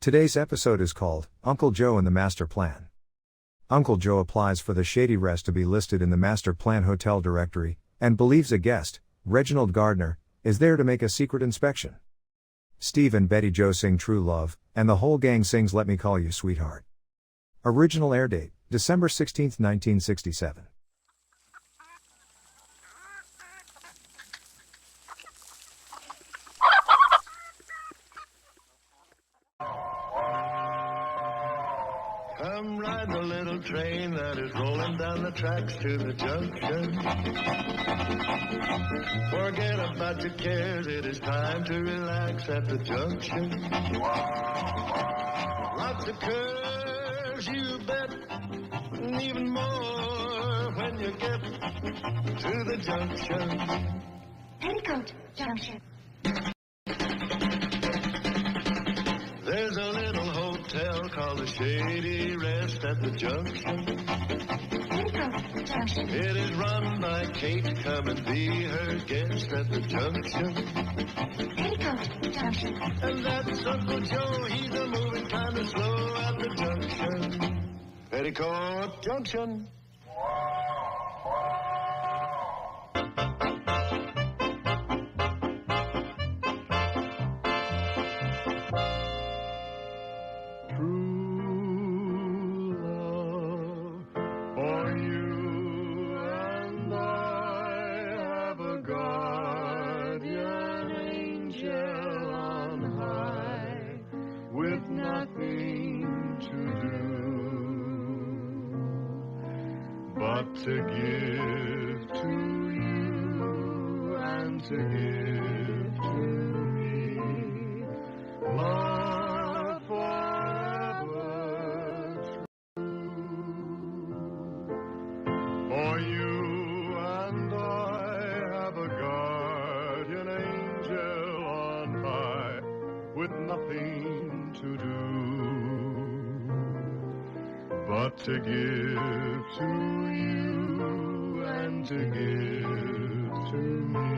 Today's episode is called Uncle Joe and the Master Plan. Uncle Joe applies for the Shady Rest to be listed in the Master Plan hotel directory, and believes a guest, Reginald Gardiner, is there to make a secret inspection. Steve and Betty Joe sing True Love, and the whole gang sings Let Me Call You Sweetheart. Original air date, December 16, 1967. Come ride the little train that is rolling down the tracks to the junction. Forget about your cares, it is time to relax at the junction. Lots of curves, you bet, and even more when you get to the junction. Petticoat Junction. There's a little hotel called the Shady Rest at the junction. Petticoat Junction. It is run by Kate, come and be her guest at the junction. Petticoat Junction. And that's Uncle Joe, he's a moving kind of slow at the junction. Petticoat Junction. But to give to you and to give to me love forever true. For you and I have a guardian angel on high with nothing to do but to give to you and to give to me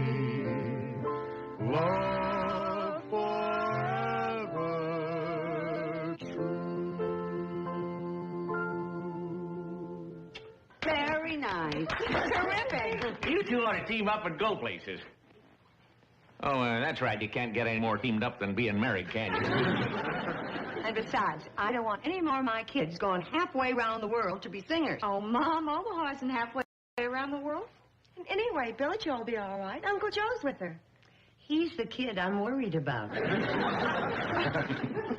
love forever true. Very nice. Terrific. You two ought to team up and go places. Oh, that's right. You can't get any more teamed up than being married, can you? And besides, I don't want any more of my kids going halfway around the world to be singers. Oh, Mom, Omaha isn't halfway around the world. And anyway, Billy Joe will be all right. Uncle Joe's with her. He's the kid I'm worried about.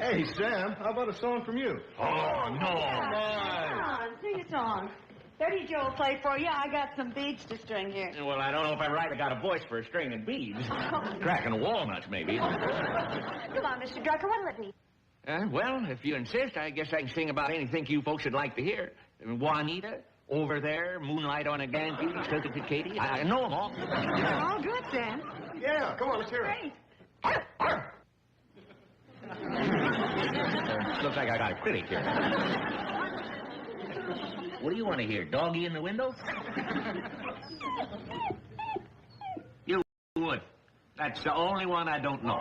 Hey, Sam, how about a song from you? Oh, no. Come on, sing a song. Betty Joe will play for you. I got some beads to string here. Well, I don't know if I'm right. I got a voice for a string and beads. Cracking walnuts, maybe. Come on, Mr. Drucker, what'll it be? Well, if you insist, I guess I can sing about anything you folks would like to hear. Juanita, Over There, Moonlight on a Gantry, Tilted to Katie. I know them all. They're all good, Sam. Yeah, come on, let's hear it. Great. Looks like I got a critic here. What do you want to hear? Doggy in the window? You would. That's the only one I don't know.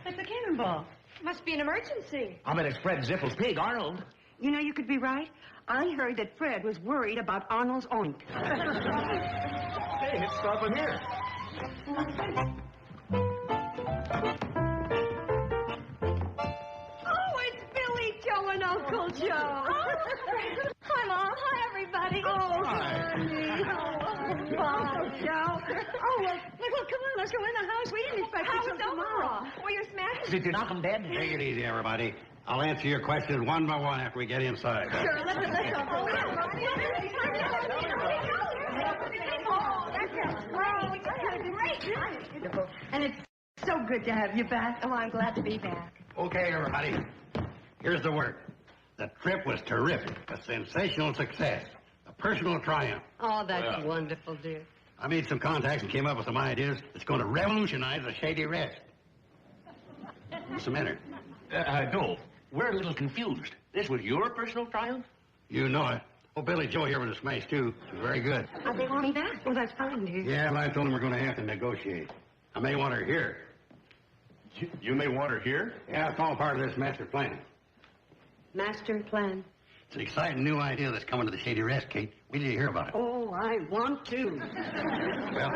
It's a cannonball. Must be an emergency. I bet it's Fred Zippel's pig, Arnold. You know, you could be right. I heard that Fred was worried about Arnold's oink. Hey, it's stopping here. Oh, it's Billy Joe and Uncle Joe. Hi, Mom. Hi, everybody. Oh, honey. Uncle Joe. Oh, well, come on. Let's go in the house. We didn't expect you till tomorrow. Well, you're smashed. Did you knock him dead? Take it easy, everybody. I'll answer your questions one by one after we get inside. Sure, let's go. Oh, that's great. And it's so good to have you back. Oh, I'm glad to be back. Okay, everybody. Here's the word. The trip was terrific. A sensational success. A personal triumph. Oh, that's wonderful, dear. I made some contacts and came up with some ideas that's going to revolutionize the Shady Rest. What's the matter? No. We're a little confused. This was your personal triumph? You know it. Oh, Billy Joe here was a smash, too. Very good. They want me back. Well, that's fine, dear. Yeah, but I told him we're going to have to negotiate. I may want her here. You may want her here? Yeah, it's all part of this master plan. Master plan. It's an exciting new idea that's coming to the Shady Rest, Kate. Wait till you hear about it. Oh, I want to. Well,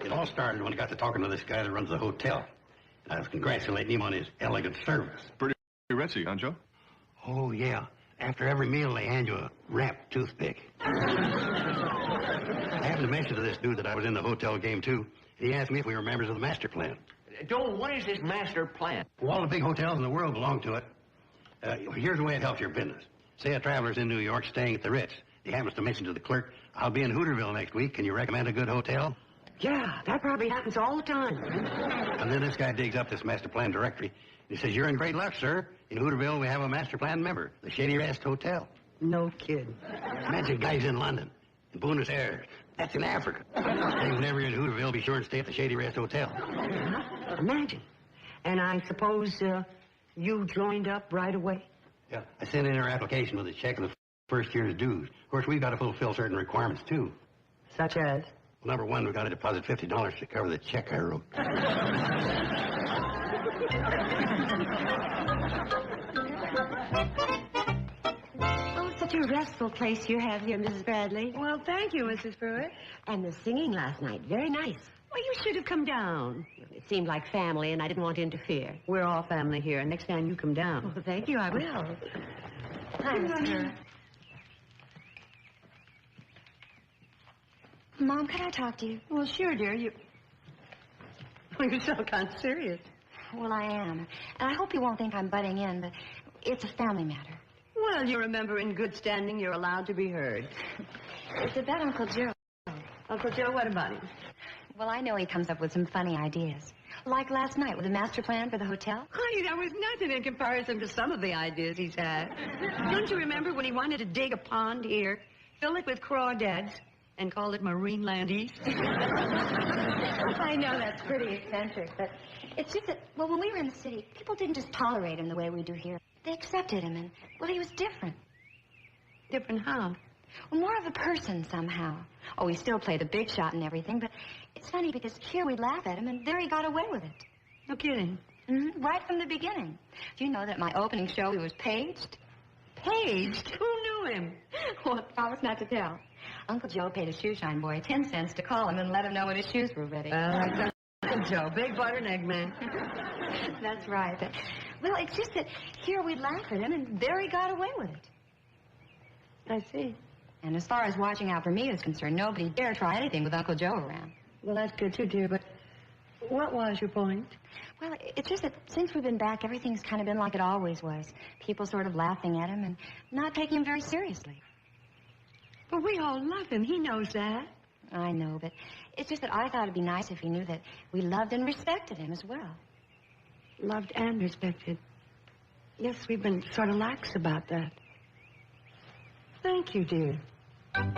it all started when I got to talking to this guy that runs the hotel. And I was congratulating him on his elegant service. Pretty ritzy, huh, Joe? Oh, yeah. After every meal, they hand you a wrapped toothpick. I happened to mention to this dude that I was in the hotel game, too. And he asked me if we were members of the master plan. Joe, what is this master plan? Well, all the big hotels in the world belong to it. Here's the way it helps your business. Say a traveler's in New York staying at the Ritz. He happens to mention to the clerk, I'll be in Hooterville next week. Can you recommend a good hotel? Yeah, that probably happens all the time. And then this guy digs up this master plan directory. He says, you're in great luck, sir. In Hooterville, we have a master plan member, the Shady Rest Hotel. No kidding. Imagine guys in London, in Buenos Aires. That's in Africa. They whenever you're in Hooterville, be sure and stay at the Shady Rest Hotel. Imagine. And I suppose you joined up right away? Yeah, I sent in our application with a check of the first year's dues. Of course, we've got to fulfill certain requirements, too. Such as? Well, number one, we've got to deposit $50 to cover the check I wrote. Oh, such a restful place you have here, Mrs. Bradley. Well, thank you, Mrs. Pruitt. And the singing last night, very nice. Well, you should have come down. It seemed like family, and I didn't want to interfere. We're all family here. Next time you come down. Well, thank you, I will. Hi, Miss Pruitt. Mom, could I talk to you? Well, sure, dear. You sound kind of serious. Well, I am. And I hope you won't think I'm butting in, but it's a family matter. Well, you remember in good standing you're allowed to be heard. It's about Uncle Joe. Uncle Joe, what about him? Well, I know he comes up with some funny ideas. Like last night with the master plan for the hotel. Honey, that was nothing in comparison to some of the ideas he's had. Don't you remember when he wanted to dig a pond here, fill it with crawdads, and call it Marine Land East? I know that's pretty eccentric, but it's just that, well, when we were in the city, people didn't just tolerate him the way we do here. They accepted him, and, well, he was different. Different how? Well, more of a person somehow. Oh, he still played the big shot and everything, but it's funny because here we'd laugh at him, and there he got away with it. No kidding. Mm-hmm. Right from the beginning. Do you know that at my opening show he was paged? Paged? Who knew him? Well, I promise not to tell. Uncle Joe paid a shoeshine boy 10 cents to call him and let him know when his shoes were ready. That's Uncle Joe, big butter and egg man. That's right. But, well, it's just that here we'd laugh at him, and there he got away with it. I see. And as far as watching out for me is concerned, nobody dare try anything with Uncle Joe around. Well, that's good too, dear, but what was your point? Well, it's just that since we've been back, everything's kind of been like it always was. People sort of laughing at him and not taking him very seriously. But we all love him. He knows that. I know, but it's just that I thought it'd be nice if he knew that we loved and respected him as well. Loved and respected. Yes, we've been sort of lax about that. Thank you, dear. Hi,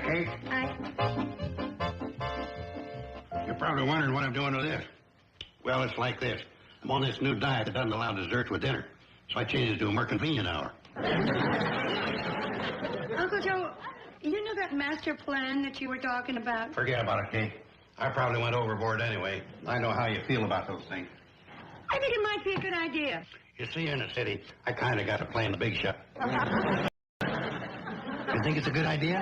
Kate. I... You're probably wondering what I'm doing with this. Well, it's like this. I'm on this new diet that doesn't allow dessert with dinner. So I changed it to a more convenient hour. Uncle Joe, you know that master plan that you were talking about? Forget about it, Kate. I probably went overboard anyway. I know how you feel about those things. I think it might be a good idea. You see, in the city, I kind of got to play in the big shot. You think it's a good idea?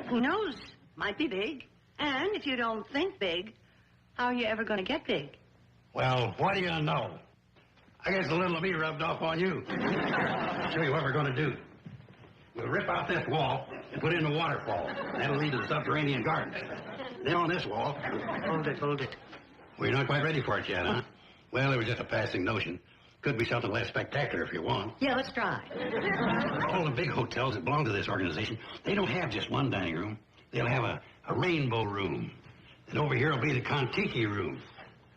Who knows? Might be big. And if you don't think big, how are you ever going to get big? Well, what do you know? I guess a little of me rubbed off on you. I'll show you what we're going to do. We'll rip out this wall and put in a waterfall. That'll lead to the subterranean gardens. Then on this wall... Hold it. Well, you're not quite ready for it yet, huh? Well, it was just a passing notion. Could be something less spectacular if you want. Yeah, let's try. All the big hotels that belong to this organization, they don't have just one dining room. They'll have a rainbow room. And over here will be the Kon-Tiki room.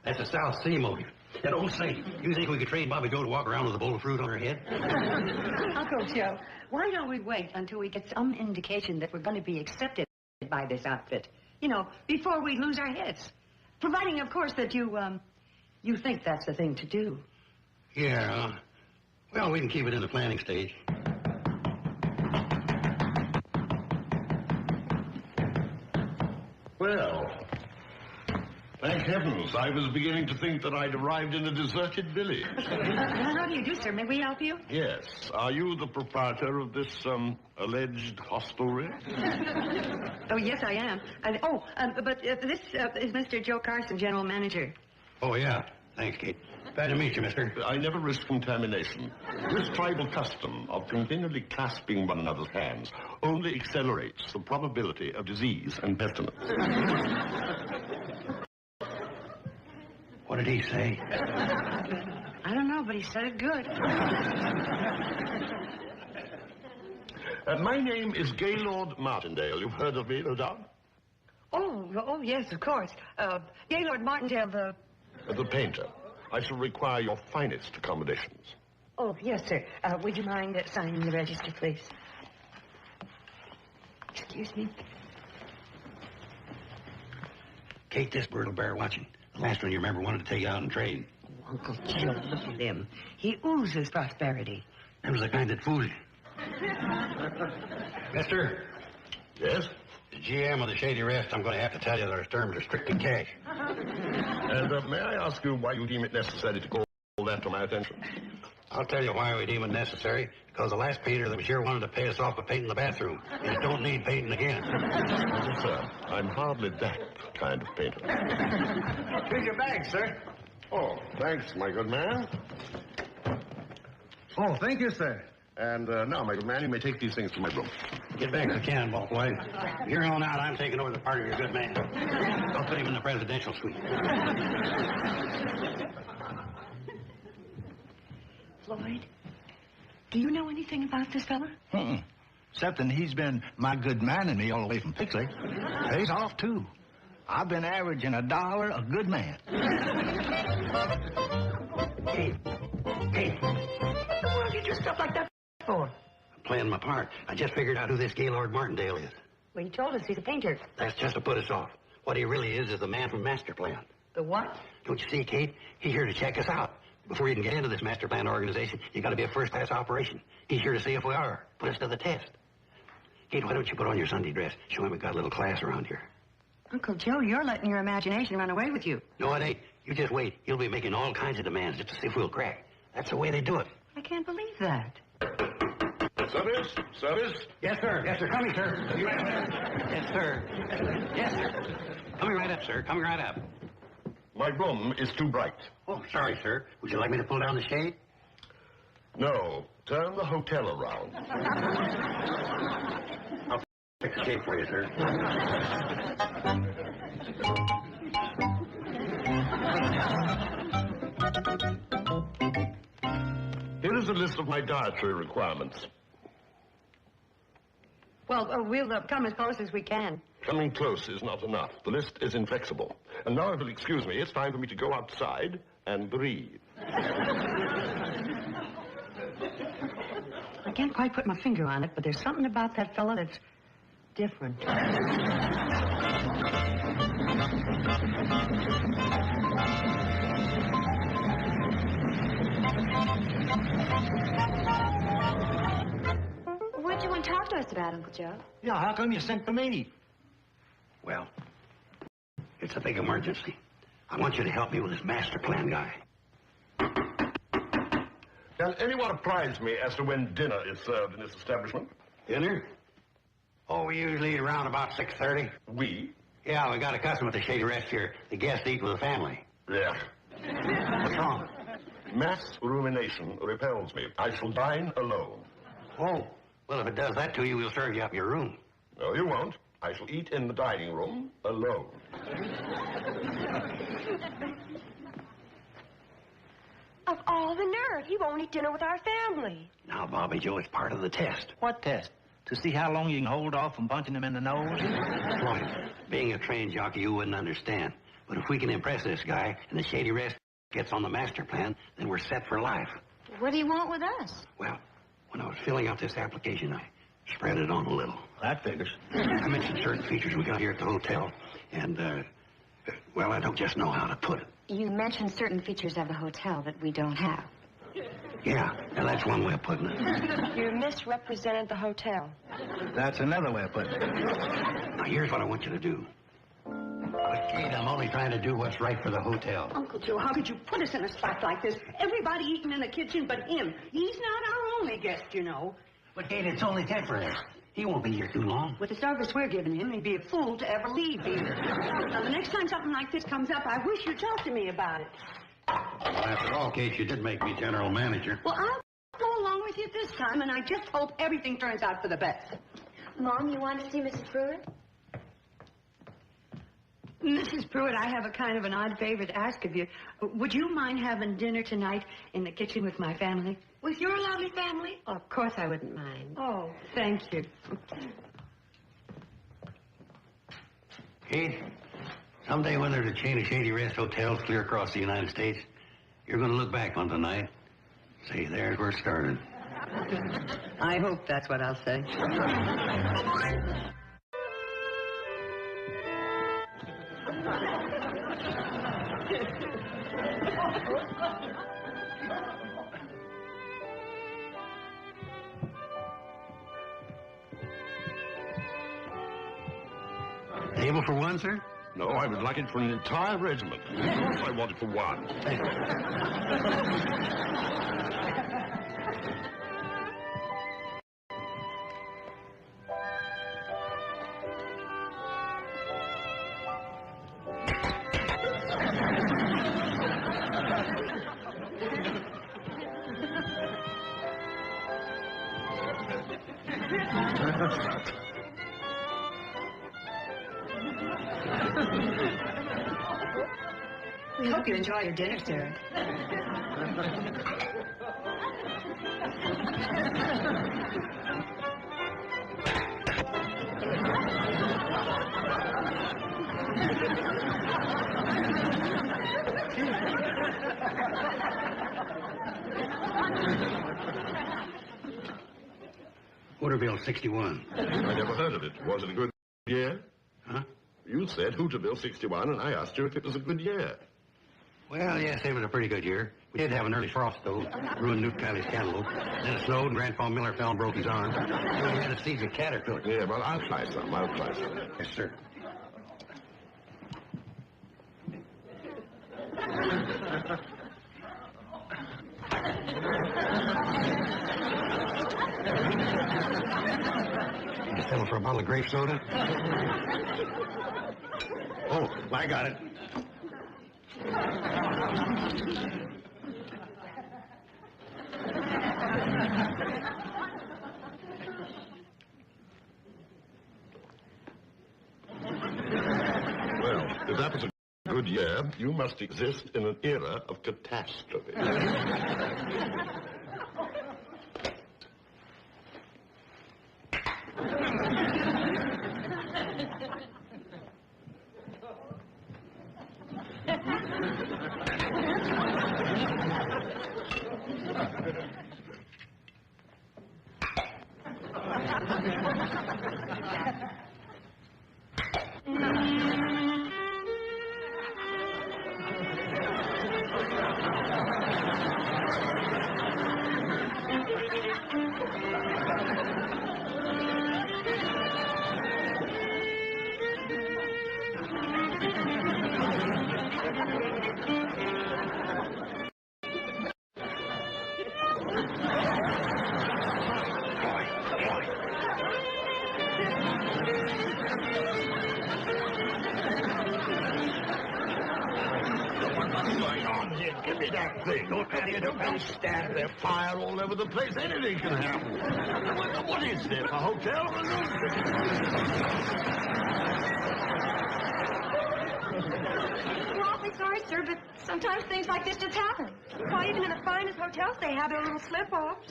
That's a South Sea motive. And oh, say, you think we could train Bobby Joe to walk around with a bowl of fruit on her head? Uncle Joe, why don't we wait until we get some indication that we're going to be accepted by this outfit? You know, before we lose our heads. Providing, of course, that you think that's the thing to do. Yeah. Well, we can keep it in the planning stage. Well, heavens, I was beginning to think that I'd arrived in a deserted village. How do you do, sir? May we help you? Yes. Are you the proprietor of this, alleged hostelry? Oh, yes, I am. But this is Mr. Joe Carson, general manager. Oh, yeah. Thanks, Kate. Glad to meet you, mister. I never risk contamination. This tribal custom of continually clasping one another's hands only accelerates the probability of disease and pestilence. What did he say? I don't know, but he said it good. My name is Gaylord Martindale. You've heard of me, no doubt? Oh, yes, of course. Gaylord Martindale, The painter. I shall require your finest accommodations. Oh, yes, sir. Would you mind signing the register, please? Excuse me. Kate, this bird will bear watching. The last one you remember wanted to take you out and trade. Oh, Uncle Joe, look at him. He oozes prosperity. Them was the kind that fooled you. Mister? Yes? The GM of the Shady Rest, I'm going to have to tell you that our terms are strictly cash. And may I ask you why you deem it necessary to call that to my attention? I'll tell you why we deem it necessary. Because the last painter that was here wanted to pay us off for painting the bathroom. And it don't need painting again. Well, sir, I'm hardly that kind of painter. Here's your bag, sir. Oh, thanks, my good man. Oh, thank you, sir. And now, my good man, you may take these things to my room. Get back to the cannonball, boy. From here on out, I'm taking over the part of your good man. I'll put him in the presidential suite. Floyd, do you know anything about this fella? Except that he's been my good man and me all the way from Pixley. Pays off, too. I've been averaging $1 a good man. Hey. What the world did you do stuff like that for? I'm playing my part. I just figured out who this Gaylord Martindale is. Well, he told us he's a painter. That's just to put us off. What he really is the man from Master Plan. The what? Don't you see, Kate? He's here to check us out. Before you can get into this Master Plan organization, you got to be a first-class operation. He's here to see if we are. Put us to the test. Kate, why don't you put on your Sunday dress? Show him we got a little class around here. Uncle Joe, you're letting your imagination run away with you. No, it ain't. You just wait. He'll be making all kinds of demands just to see if we'll crack. That's the way they do it. I can't believe that. Service? Service? Yes, sir. Yes, sir. Coming, sir. Yes, sir. Yes, sir. Coming right up, sir. Coming right up. My room is too bright. Oh, sorry, sir. Would you like me to pull down the shade? No. Turn the hotel around. I'll fix the shade for you, sir. Here is a list of my dietary requirements. Well, we'll come as close as we can. Coming close is not enough. The list is inflexible. And now, if you'll excuse me, it's time for me to go outside and breathe. I can't quite put my finger on it, but there's something about that fella that's different. What do you want to talk to us about, Uncle Joe? Yeah, how come you sent for me? Well, it's a big emergency. I want you to help me with this master plan guy. Can anyone apprise me as to when dinner is served in this establishment? Dinner? Oh, we usually eat around about 6:30. We? Yeah, we got a custom at the Shady Rest here. The guests eat with the family. Yeah. What's wrong? Mass rumination repels me. I shall dine alone. Oh, well, if it does that to you, we'll serve you up your room. No, you won't. I shall eat in the dining room alone. Of all the nerve, he won't eat dinner with our family. Now, Bobby Joe, it's part of the test. What test? To see how long you can hold off from punching him in the nose? Floyd, being a trained jockey, you wouldn't understand. But if we can impress this guy and the Shady Rest gets on the master plan, then we're set for life. What do you want with us? Well, when I was filling out this application, I spread it on a little. That figures. I mentioned certain features we got here at the hotel, and, well, I don't just know how to put it. You mentioned certain features of the hotel that we don't have. Yeah, now that's one way of putting it. You misrepresented the hotel. That's another way of putting it. Now, here's what I want you to do. But, Kate, I'm only trying to do what's right for the hotel. Uncle Joe, how could you put us in a spot like this? Everybody eating in the kitchen but him. He's not our only guest, you know. But, Kate, it's only temporary. He won't be here too long. With the service we're giving him, he'd be a fool to ever leave here. Now, the next time something like this comes up, I wish you'd talk to me about it. Well, after all, Kate, you did make me general manager. Well, I'll go along with you this time, and I just hope everything turns out for the best. Mom, you want to see Mrs. Pruitt? Mrs. Pruitt, I have a kind of an odd favor to ask of you. Would you mind having dinner tonight in the kitchen with my family? With your lovely family? Oh, of course I wouldn't mind. Oh, thank you. Kate, someday when there's a chain of Shady Rest hotels clear across the United States, you're going to look back on tonight. Say, there's where it started. I hope that's what I'll say. Table for one, sir? No, I would like it for an entire regiment. Of course I want it for one. We hope you enjoy your dinner, sir. Hooterville 61. I never heard of it. Was it a good year? Huh? You said Hooterville 61, and I asked you if it was a good year. Well, yes, it was a pretty good year. We did have an early frost, though. Ruined Newt Kiley's cantaloupe. Then it snowed, and Grandpa Miller fell and broke his arm. Then we had a siege of caterpillars. Yeah, well, I'll try some. I'll try some. Yes, sir. You settle for a bottle of grape soda? Oh, I got it. Well, if that was a good year, you must exist in an era of catastrophe. Give me that thing. Don't stand there, fire all over the place. Anything can happen. What is this, a hotel? We're awfully sorry, sir, but sometimes things like this just happen. Why, even in the finest hotels, they have their little slip-offs.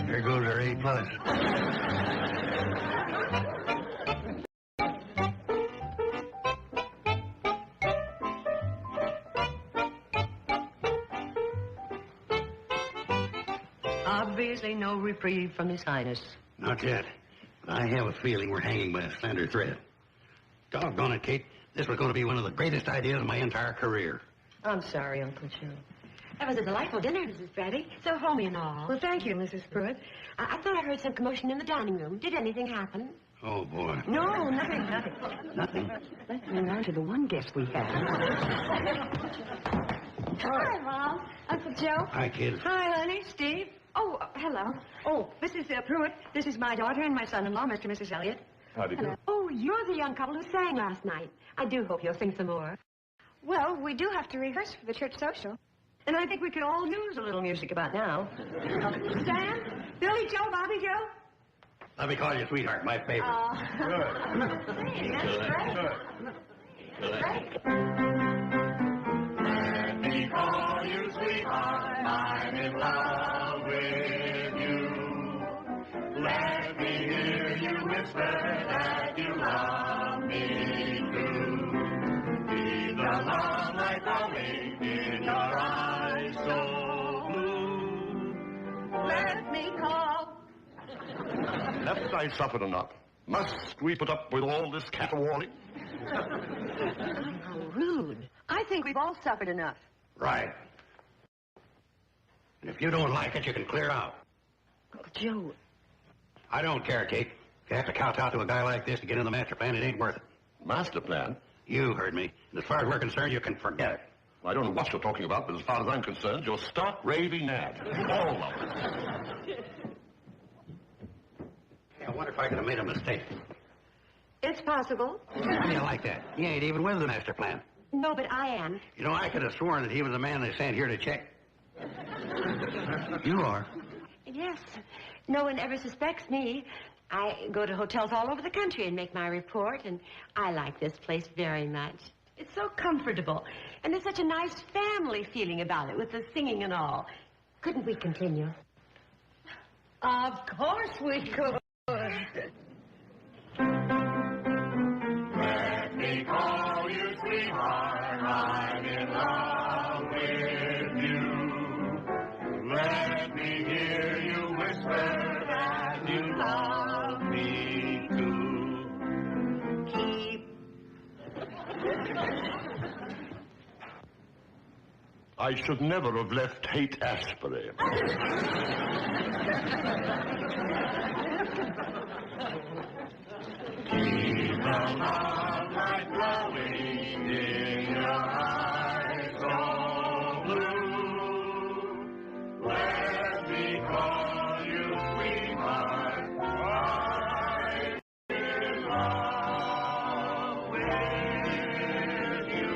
There goes our A+. Obviously no reprieve from His Highness. Not yet. But I have a feeling we're hanging by a slender thread. Doggone it, Kate. This was going to be one of the greatest ideas of my entire career. I'm sorry, Uncle Joe. That was a delightful dinner, Mrs. Brady. So homey and all. Well, thank you, Mrs. Pruitt. I thought I heard some commotion in the dining room. Did anything happen? Oh, boy. No, nothing. Nothing. Let's move on to the one guest we have. Hi, Mom. Uncle Joe. Hi, kids. Hi, honey. Steve. Oh, hello. Oh, Mrs. Pruitt. This is my daughter and my son-in-law, Mr. and Mrs. Elliott. How do you do? Oh, you're the young couple who sang last night. I do hope you'll sing some more. Well, we do have to rehearse for the church social. And I think we could all use a little music about now. Sam? Billy Joe? Bobby Joe? Let me call you sweetheart, my favorite. Let me call you sweetheart, I'm in love with you. Let me hear you whisper that you love me too. Be the love light falling in your eyes so blue. Let me call. Haven't I suffered enough? Must we put up with all this caterwauling? How rude. I think we've all suffered enough. Right. And if you don't like it, you can clear out. Uncle Joe. I don't care, Kate. If you have to kowtow to a guy like this to get in the master plan, it ain't worth it. Master plan? You heard me. And as far as we're concerned, you can forget it. I don't know what you're talking about, but as far as I'm concerned, you're stark raving mad. All of it. Hey, I wonder if I could have made a mistake. It's possible. How do you like that? He ain't even with the master plan. No, but I am. You know, I could have sworn that he was the man they sent here to check. You are. Yes. No one ever suspects me. I go to hotels all over the country and make my report, and I like this place very much. It's so comfortable, and there's such a nice family feeling about it with the singing and all. Couldn't we continue? Of course we could. Let me call you sweetheart, I'm in love with you. Let me hear you whisper that you love me too. Keep. I should never have left Haight-Ashbury. Keep the love light glowing in your eyes so blue. Let me call you sweetheart. I'm in love with you.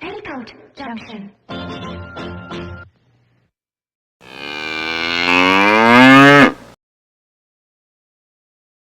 Petticoat Junction.